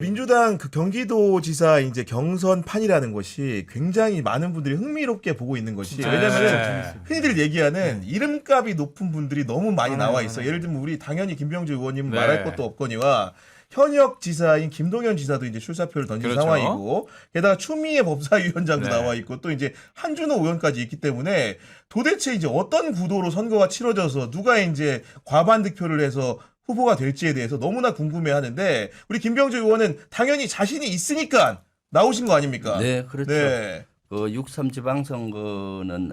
민주당 그 경기도지사 이제 경선판이라는 것이 굉장히 많은 분들이 흥미롭게 보고 있는 것이 왜냐하면 흔히들 얘기하는 이름값이 높은 분들이 너무 많이 나와 있어. 예를 들면 우리 당연히 김병주 의원님 말할 것도 없거니와 현역 지사인 김동연 지사도 이제 출사표를 던진 상황이고 게다가 추미애 법사위원장도 나와 있고 또 이제 한준호 의원까지 있기 때문에 도대체 이제 어떤 구도로 선거가 치러져서 누가 이제 과반 득표를 해서 후보가 될지에 대해서 너무나 궁금해하는데 우리 김병주 의원은 당연히 자신이 있으니까 나오신 거 아닙니까? 네, 그렇죠. 네. 그 6.3 지방선거는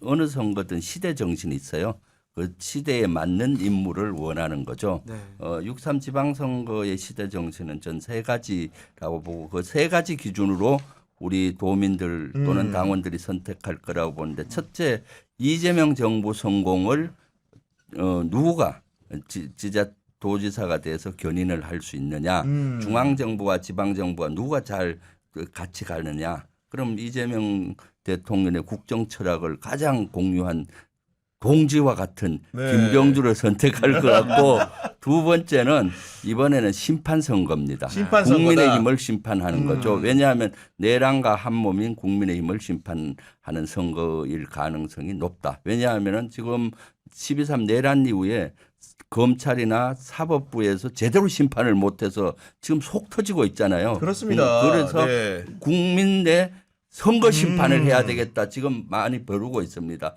어느 선거든 시대 정신이 있어요. 그 시대에 맞는 인물을 원하는 거죠. 6.3 지방선거의 시대 정신은 전 세 가지라고 보고 그 세 가지 기준으로 우리 도민들 또는 당원들이 선택할 거라고 보는데 첫째, 이재명 정부 성공을 누가 도지사가 돼서 견인을 할 수 있느냐. 중앙정부와 지방정부가 누가 잘 같이 가느냐. 그럼 이재명 대통령의 국정 철학을 가장 공유한 동지와 같은 김병주를 선택할 것 같고 두 번째는 이번에는 심판 선거입니다. 국민의힘을 심판하는 거죠. 왜냐하면 내란과 한 몸인 국민의힘을 심판하는 선거일 가능성이 높다. 왜냐하면 지금 12.3 내란 이후에 검찰이나 사법부에서 제대로 심판을 못해서 지금 속 터지고 있잖아요. 그렇습니다. 그래서 국민 내 선거 심판을 해야 되겠다. 지금 많이 벼르고 있습니다.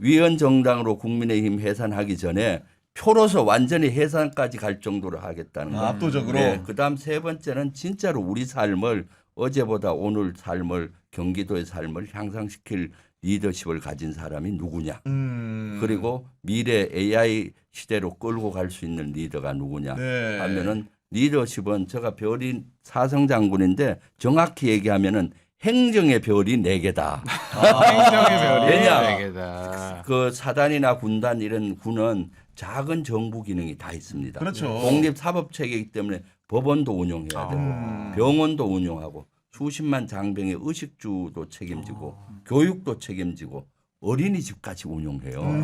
위헌 정당으로 국민의힘 해산하기 전에 표로서 완전히 해산까지 갈 정도로 하겠다는 거. 압도적으로. 네. 그다음 세 번째는 진짜로 우리 삶을 어제보다 오늘 삶을 경기도의 삶을 향상시킬 리더십을 가진 사람이 누구냐. 그리고 미래 AI 시대로 끌고 갈 수 있는 리더가 누구냐 하면은 리더십은 제가 별이 사성 장군인데 정확히 얘기하면은 행정의 별이 4개다. 행정의 별이 왜냐? 4개다. 그 사단이나 군단 이런 군은 작은 정부 기능이 다 있습니다. 그렇죠. 독립사법 체계이기 때문에 법원도 운영해야 되고 병원도 운영하고 수십만 장병의 의식주도 책임지고 교육도 책임지고 어린이집까지 운영해요.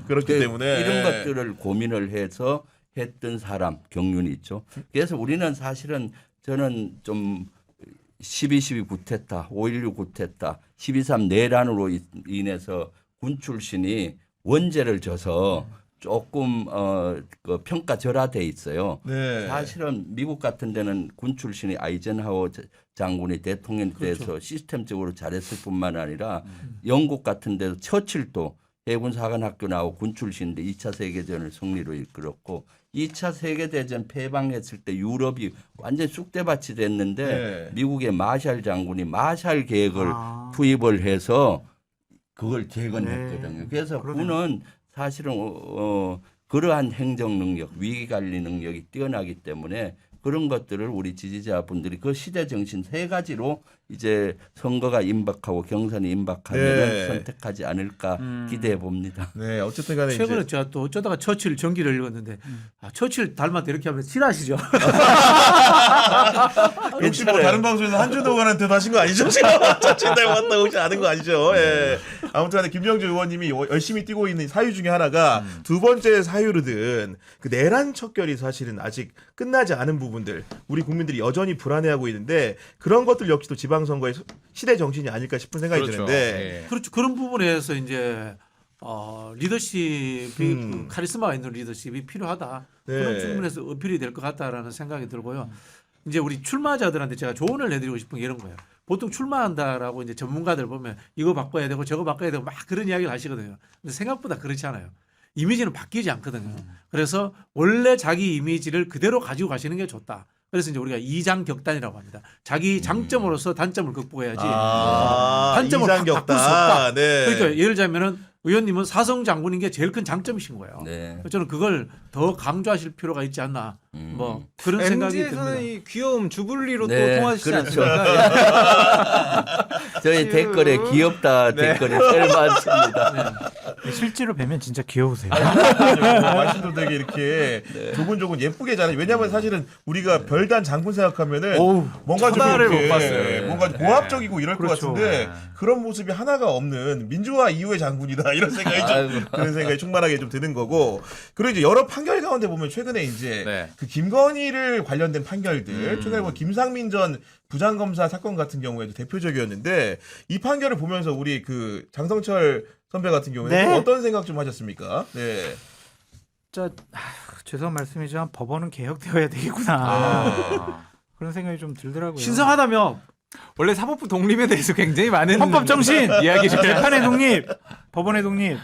그렇기 때문에 이런 것들을 고민을 해서 했던 사람 경륜이 있죠. 그래서 우리는 사실은 저는 좀 12.12 구테타, 5.16 구테타, 12.3 내란으로 인해서 군 출신이 원죄를 져서 조금 그 평가절하돼 있어요. 사실은 미국 같은 데는 군 출신이 아이젠하워 장군이 대통령 때에서 시스템적으로 잘했을 뿐만 아니라 영국 같은 데도 처칠도 해군사관학교 나오고 군 출신인데 2차 세계대전을 승리로 이끌었고 2차 세계대전 패방했을 때 유럽이 완전 쑥대밭이 됐는데 미국의 마샬 장군이 마샬 계획을 투입을 해서 그걸 재건했거든요. 그래서 군은 사실은 그러한 행정 능력, 위기 관리 능력이 뛰어나기 때문에 그런 것들을 우리 지지자분들이 그 시대 정신 세 가지로 이제 선거가 임박하고 경선이 임박하면 선택하지 않을까 기대해 봅니다. 네, 어쨌든 간에 최근에 이제 제가 또 어쩌다가 처칠 전기를 읽었는데 처칠 닮았다 이렇게 하면 싫어하시죠? 혹시 뭐 다른 방송에서 한준호 의원한테도 하신 거 아니죠? 자칫 닮았다고 혹시 아는 거 아니죠? 예. 아무튼 간에 김병주 의원님이 열심히 뛰고 있는 사유 중에 하나가 두 번째 사유로든 그 내란 척결이 사실은 아직 끝나지 않은 부분들 우리 국민들이 여전히 불안해하고 있는데 그런 것들 역시도 지방선거의 시대 정신이 아닐까 싶은 생각이 드는데 그렇죠. 그런 부분에서 이제 리더십이 그 카리스마가 있는 리더십이 필요하다. 그런 부분에서 어필이 될 것 같다라는 생각이 들고요. 이제 우리 출마자들한테 제가 조언을 해드리고 싶은 게 이런 거예요. 보통 출마한다라고 이제 전문가들 보면 이거 바꿔야 되고 저거 바꿔야 되고 막 그런 이야기를 하시거든요. 근데 생각보다 그렇지 않아요. 이미지는 바뀌지 않거든요. 그래서 원래 자기 이미지를 그대로 가지고 가시는 게 좋다. 그래서 이제 우리가 이장격단이라고 합니다. 자기 장점으로서 단점을 극복해야지. 단점을 바꿀 수 없다. 그러니까 예를 들자면은 의원님은 사성 장군인 게 제일 큰 장점이신 거예요. 저는 그걸 더 강조하실 필요가 있지 않나. 뭐 그런 생각이 듭니다. MZ에서는 이 귀여움 주불리로 또 네, 통하시지 그렇죠. 않습니까? 저희 댓글에 귀엽다 댓글이 제일 많습니다. 실제로 뵈면 진짜 귀여우세요. 말씀도 되게 이렇게 조곤조곤 예쁘게 잘해. 왜냐하면 사실은 우리가 별단 장군 생각하면은 어우, 뭔가 좀 천하를 이렇게 못 봤어요. 뭔가 고압적이고 이럴 그렇죠. 것 같은데 그런 모습이 하나가 없는 민주화 이후의 장군이다 이런 생각이 좀 그런 생각이 충만하게 좀 드는 거고. 그리고 이제 여러 판결 가운데 보면 최근에 이제 네. 그 김건희를 관련된 판결들 최근에 뭐 김상민 전 부장검사 사건 같은 경우에도 대표적이었는데 이 판결을 보면서 우리 그 장성철 선배 같은 경우에 네. 또 어떤 생각 좀 하셨습니까? 네. 진짜 죄송한 말씀이지만 법원은 개혁되어야 되겠구나. 아. 그런 생각이 좀 들더라고요. 신성하다며 원래 사법부 독립에 대해서 굉장히 많은 헌법 정신, 이야기 좀 재판의 독립, 법원의 독립.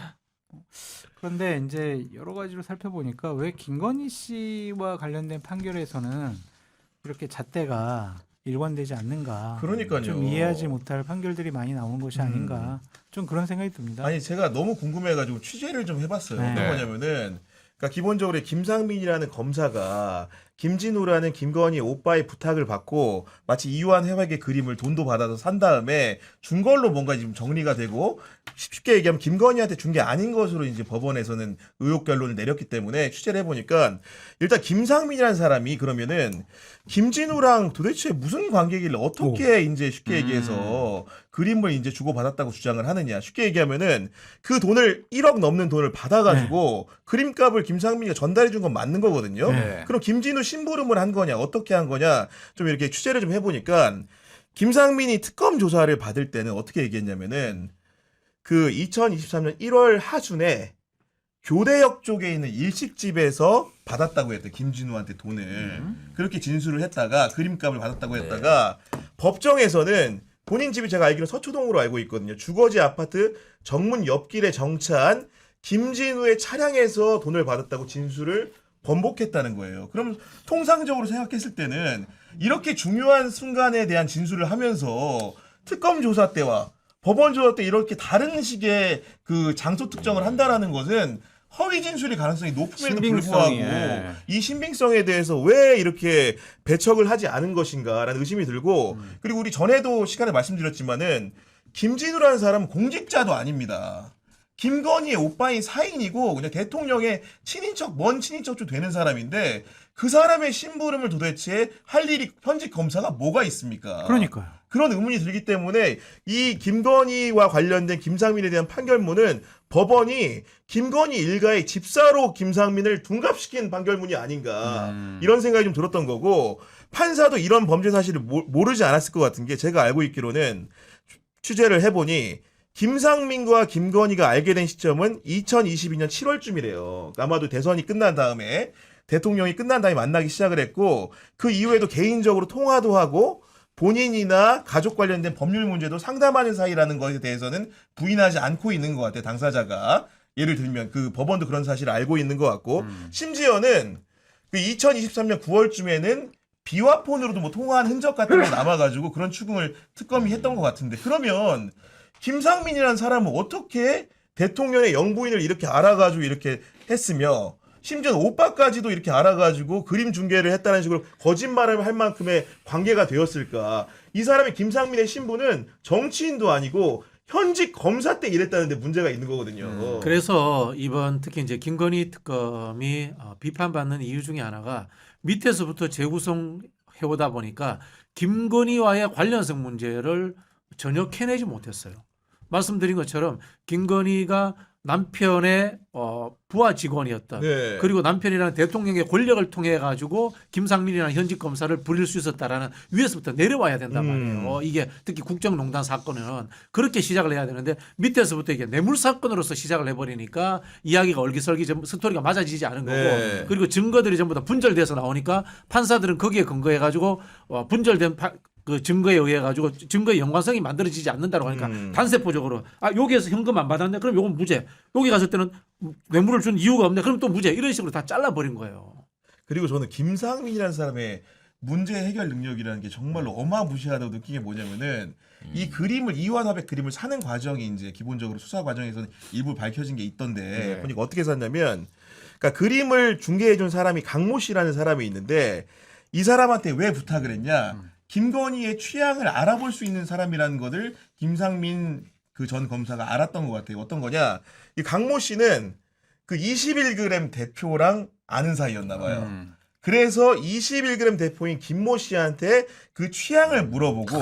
그런데 이제 여러 가지로 살펴보니까 왜 김건희 씨와 관련된 판결에서는 이렇게 잣대가 일관되지 않는가. 그러니까요. 좀 이해하지 못할 판결들이 많이 나온 것이 아닌가. 좀 그런 생각이 듭니다. 아니 제가 너무 궁금해가지고 취재를 좀 해봤어요. 네. 어떤 거냐면은 그러니까 기본적으로 김상민이라는 검사가 김진우라는 김건희 오빠의 부탁을 받고 마치 이완 해박의 그림을 돈도 받아서 산 다음에 준 걸로 뭔가 지금 정리가 되고 쉽게 얘기하면 김건희한테 준 게 아닌 것으로 이제 법원에서는 의혹 결론을 내렸기 때문에 취재를 해보니까 일단 김상민이라는 사람이 그러면은 김진우랑 도대체 무슨 관계길래 어떻게 이제 쉽게 얘기해서 그림을 이제 주고받았다고 주장을 하느냐. 쉽게 얘기하면은 그 돈을 1억 넘는 돈을 받아가지고 그림값을 김상민이가 전달해 준 건 맞는 거거든요. 네. 그럼 김진우 심부름을 한 거냐 어떻게 한 거냐 좀 이렇게 취재를 좀 해보니까 김상민이 특검 조사를 받을 때는 어떻게 얘기했냐면은 그 2023년 1월 하순에 교대역 쪽에 있는 일식집에서 받았다고 했대. 김진우한테 돈을. 그렇게 진술을 했다가 그림값을 받았다고 했다가 법정에서는 본인 집이 제가 알기로 서초동으로 알고 있거든요. 주거지 아파트 정문 옆길에 정차한 김진우의 차량에서 돈을 받았다고 진술을 번복했다는 거예요. 그럼 통상적으로 생각했을 때는 이렇게 중요한 순간에 대한 진술을 하면서 특검 조사 때와 법원 조사 때 이렇게 다른 식의 그 장소 특정을 한다라는 것은 허위 진술의 가능성이 높음에도 불구하고 신빙성이, 예. 이 신빙성에 대해서 왜 이렇게 배척을 하지 않은 것인가라는 의심이 들고 그리고 우리 전에도 시간에 말씀드렸지만은 김진우라는 사람은 공직자도 아닙니다. 김건희의 오빠인 사인이고 그냥 대통령의 친인척, 먼 친인척 좀 되는 사람인데 그 사람의 심부름을 도대체 할 일이 현직 검사가 뭐가 있습니까? 그러니까요. 그런 의문이 들기 때문에 이 김건희와 관련된 김상민에 대한 판결문은 법원이 김건희 일가의 집사로 김상민을 둔갑시킨 판결문이 아닌가 이런 생각이 좀 들었던 거고 판사도 이런 범죄 사실을 모르지 않았을 것 같은 게 제가 알고 있기로는 취재를 해보니 김상민과 김건희가 알게 된 시점은 2022년 7월쯤이래요. 아마도 대선이 끝난 다음에 대통령이 끝난 다음에 만나기 시작을 했고 그 이후에도 개인적으로 통화도 하고 본인이나 가족 관련된 법률 문제도 상담하는 사이라는 것에 대해서는 부인하지 않고 있는 것 같아요. 당사자가. 예를 들면 그 법원도 그런 사실을 알고 있는 것 같고 심지어는 그 2023년 9월쯤에는 비화폰으로도 뭐 통화한 흔적 같은 거 남아가지고 그런 추궁을 특검이 했던 것 같은데 그러면 김상민이라는 사람은 어떻게 대통령의 영부인을 이렇게 알아가지고 이렇게 했으며 심지어 오빠까지도 이렇게 알아가지고 그림 중계를 했다는 식으로 거짓말을 할 만큼의 관계가 되었을까? 이 사람의 김상민의 신분은 정치인도 아니고 현직 검사 때 일했다는데 문제가 있는 거거든요. 그래서 이번 특히 이제 김건희 특검이 비판받는 이유 중에 하나가 밑에서부터 재구성해 오다 보니까 김건희와의 관련성 문제를 전혀 캐내지 못했어요. 말씀드린 것처럼 김건희가 남편의 부하 직원이었다. 네. 그리고 남편이랑 대통령의 권력을 통해 가지고 김상민이라는 현직 검사를 부릴 수 있었다라는 위에서부터 내려와야 된단 말이에요. 이게 특히 국정농단 사건은 그렇게 시작을 해야 되는데 밑에서부터 이게 뇌물 사건으로서 시작을 해버리니까 이야기가 얼기설기 스토리가 맞아지지 않은 거고 네. 그리고 증거들이 전부 다 분절돼서 나오니까 판사들은 거기에 근거해 가지고 분절된 그 증거에 의해 가지고 증거의 연관성이 만들어지지 않는다고 하니까 단세포적으로 여기에서 현금 안 받았네 그럼 요건 무죄 여기 갔을 때는 뇌물을 준 이유가 없네 그럼 또 무죄 이런 식으로 다 잘라버린 거예요. 그리고 저는 김상민이라는 사람의 문제 해결 능력이라는 게 정말로 어마무시하다고 느낀 게 뭐냐면은 이 그림을 이완화백 그림을 사는 과정이 이제 기본적으로 수사 과정에서는 일부 밝혀진 게 있던데 보니까 어떻게 샀냐면 그러니까 그림을 중개해 준 사람이 강모 씨라는 사람이 있는데 이 사람한테 왜 부탁을 했냐? 김건희의 취향을 알아볼 수 있는 사람이라는 것을 김상민 그 전 검사가 알았던 것 같아요. 어떤 거냐? 이 강모 씨는 그 21g 대표랑 아는 사이였나 봐요. 그래서 21g 대표인 김모 씨한테 그 취향을 물어보고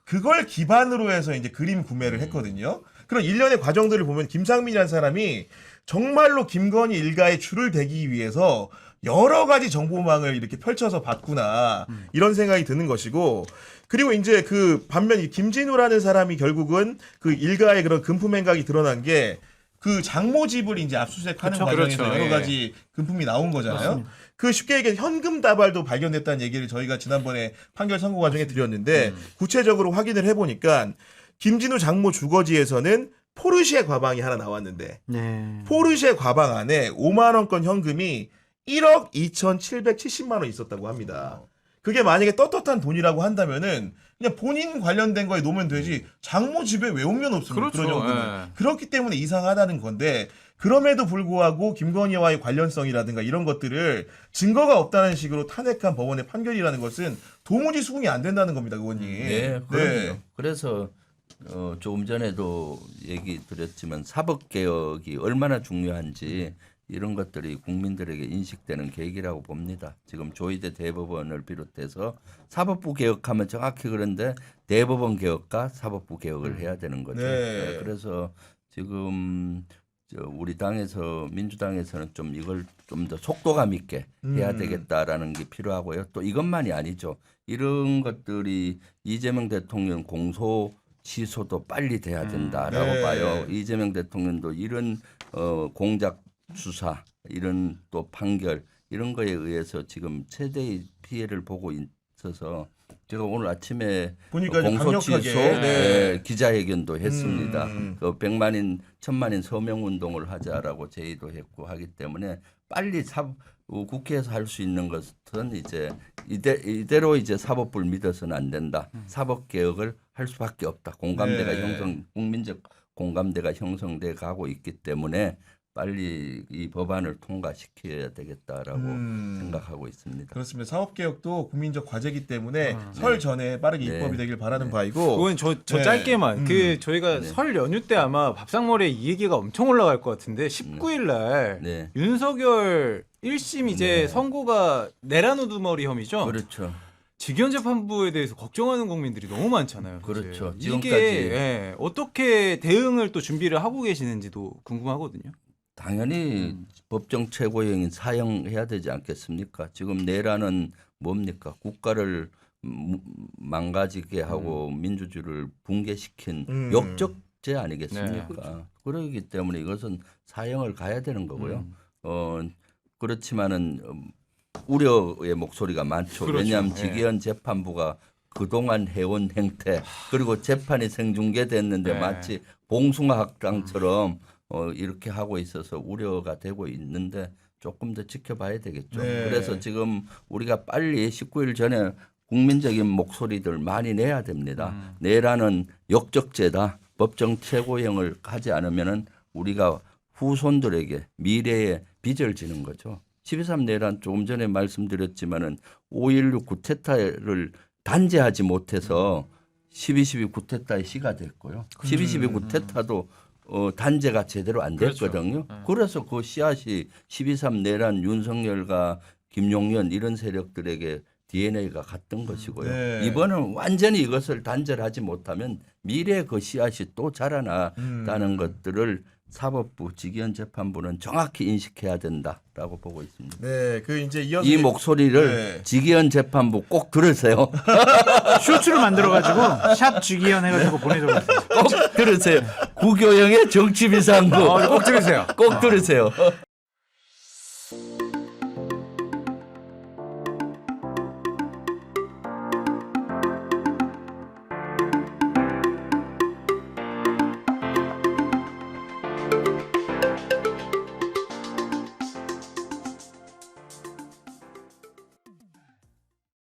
그걸 기반으로 해서 이제 그림 구매를 했거든요. 그런 일련의 과정들을 보면 김상민이라는 사람이 정말로 김건희 일가의 줄을 대기 위해서 여러 가지 정보망을 이렇게 펼쳐서 봤구나 이런 생각이 드는 것이고, 그리고 이제 그 반면 이 김진우라는 사람이 결국은 그 일가의 그런 금품 행각이 드러난 게 그 장모 집을 이제 압수수색하는 과정에서 그렇죠. 여러 예. 가지 금품이 나온 거잖아요. 맞습니다. 그 쉽게 얘기해 현금 다발도 발견됐다는 얘기를 저희가 지난번에 판결 선고 과정에 드렸는데 구체적으로 확인을 해보니까 김진우 장모 주거지에서는 포르쉐 과방이 하나 나왔는데 네. 포르쉐 과방 안에 5만 원권 현금이 1억 2,770만 원 있었다고 합니다. 그게 만약에 떳떳한 돈이라고 한다면은 그냥 본인 관련된 거에 놓으면 되지 장모 집에 왜 오면 없습니까? 그렇죠. 그런 현금은. 예. 그렇기 때문에 이상하다는 건데, 그럼에도 불구하고 김건희와의 관련성이라든가 이런 것들을 증거가 없다는 식으로 탄핵한 법원의 판결이라는 것은 도무지 수긍이 안 된다는 겁니다, 의원님. 네, 그럼요. 그래서 조금 전에도 얘기 드렸지만 사법개혁이 얼마나 중요한지 이런 것들이 국민들에게 인식되는 계기라고 봅니다. 지금 조희대 대법원을 비롯해서 사법부 개혁하면 정확히 그런데 대법원 개혁과 사법부 개혁을 해야 되는 거죠. 네. 네, 그래서 지금 우리 당에서 민주당에서는 좀 이걸 좀 더 속도감 있게 해야 되겠다라는 게 필요하고요. 또 이것만이 아니죠. 이런 것들이 이재명 대통령 공소 취소도 빨리 돼야 된다라고 네. 봐요. 이재명 대통령도 이런 공작 수사, 이런 또 판결 이런 거에 의해서 지금 최대의 피해를 보고 있어서 제가 오늘 아침에 보니까 공소 강력하게, 취소 네. 기자회견도 했습니다. 그 100만인 1000만인 서명 운동을 하자라고 제의도 했고 하기 때문에 빨리 국회에서 할 수 있는 것은 이제 이대로 이제 사법부를 믿어서는 안 된다. 사법 개혁을 할 수밖에 없다. 공감대가 네. 국민적 공감대가 형성돼 가고 있기 때문에 빨리 이 법안을 통과시켜야 되겠다라고 생각하고 있습니다. 그렇습니다. 사법개혁도 국민적 과제이기 때문에 설 전에 빠르게 네. 입법이 되길 바라는 네. 바이고. 그건 저 네. 짧게만 그 저희가 네. 설 연휴 때 아마 밥상머리에 이 얘기가 엄청 올라갈 것 같은데 19일 날 네. 윤석열 1심 이제 선고가 내란 우두머리 혐의죠. 그렇죠. 직위원 재판부에 대해서 걱정하는 국민들이 너무 많잖아요. 사실. 그렇죠. 이게 지금까지. 어떻게 대응을 또 준비를 하고 계시는지도 궁금하거든요. 당연히 법정 최고형인 사형해야 되지 않겠습니까? 지금 내란은 뭡니까? 국가를 망가지게 하고 민주주의를 붕괴시킨 역적죄 아니겠습니까? 그러기 때문에 이것은 사형을 가야 되는 거고요. 그렇지만은 우려의 목소리가 많죠. 그렇죠. 왜냐하면 예. 직위원 재판부가 그동안 해온 행태 그리고 재판이 생중계됐는데 네. 마치 봉숭아 학당처럼 이렇게 하고 있어서 우려가 되고 있는데 조금 더 지켜봐야 되겠죠. 네. 그래서 지금 우리가 빨리 19일 전에 국민적인 목소리들 많이 내야 됩니다. 내란은 역적죄다. 법정 최고형을 하지 않으면은 우리가 후손들에게 미래에 빚을 지는 거죠. 12.3 내란 조금 전에 말씀드렸지만은 5.16 구테타를 단죄하지 못해서 12.12 구테타의 시가 됐고요. 12.12 구테타도 단죄가 제대로 안 됐거든요. 그래서 그 씨앗이 12.3 내란 윤석열과 김용현 이런 세력들에게 DNA가 갔던 것이고요. 네. 이번은 완전히 이것을 단절하지 못하면 미래에 그 씨앗이 또 자라나다는 것들을 사법부, 직위원 재판부는 정확히 인식해야 된다라고 보고 있습니다. 네, 그 이제 이어서 이 목소리를 네. 직위원 재판부 꼭 들으세요. 쇼츠를 만들어가지고 샵 주기현 해가지고 보내줘봤어요. 꼭 들으세요. 구교영의 정치 비상구 꼭 들으세요. 꼭 들으세요.